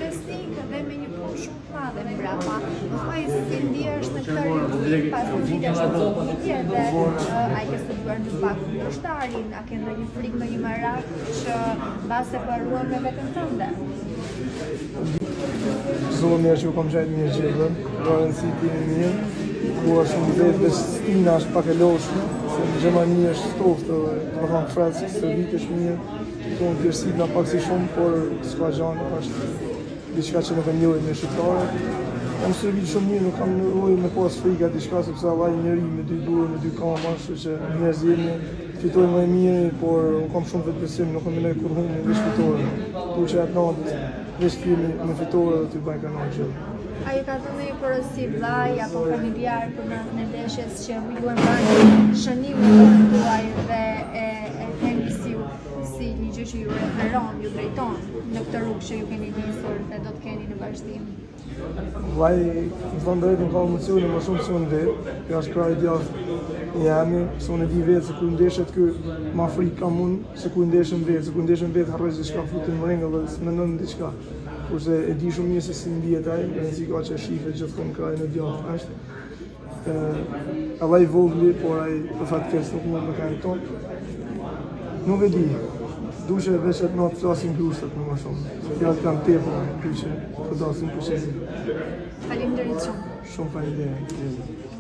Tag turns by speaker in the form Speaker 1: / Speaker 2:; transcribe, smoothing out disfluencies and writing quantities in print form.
Speaker 1: Besnik dhe me një punë shumë të madhe mbrapa. Thuaj si ndihesh në këtë rrugë pas të vitesh në politike dhe ai ke studiuar në pak kundërshtarin, a ke ndonjë frikë, ndonjë merak që mbas e paruar me veten tënde?
Speaker 2: Zonë mirë që u kam gjajtë mirë gjithën, rëndësi ti mirë, ku është shumë vetë Bestina është pak e loshme, se në Gjermani është stoftë, të më thamë fresk, servit është mirë, tonë tjërësit nga pak si shumë, por s'ka gjanë është diçka që nuk e njohim me shqiptare. Kam servit shumë mirë, nuk kam nevojë me pas frika diçka, sepse Allah i njeri me dy burë, me dy kama, kështu që njerëz jemi fitoj më e mirë, por unë kam shumë vetbesim, nuk kam menoj kur humbim veç fitore. Tu që atë natë veç t'jemi me fitore dhe t'y bajnë kanal gjithë.
Speaker 1: A i ka të ndonjë porosi vllai apo familjar për natën e ndeshjes që ju e mbani shënimin e tuaj dhe e keni si një gjë që ju referon, ju drejton në këtë rrugë që ju keni nisur dhe do të keni në vazhdim?
Speaker 2: Vllai, më thonë drejtën, ka emocione më shumë se unë vetë, kjo është krah i djathtë i jemi, se unë e di vetë se kur ndeshet ky ma frikë kam unë se kur ndeshem vetë, se kur ndeshem vetë harroj diçka futin në ring dhe s'mendon diçka. Kurse e di shumë mirë se si ndihet ai, rëndësi ka që shife gjithmonë krahun e djathtë është. Allah i vogli, por ai për fat keq nuk mund të ka ton. Nuk e di. Duhet veç atë natë flasim grusat më shumë. Se fjalët kanë tepër, kështu që po dasim kushtet.
Speaker 1: Faleminderit shumë.
Speaker 2: Shumë faleminderit.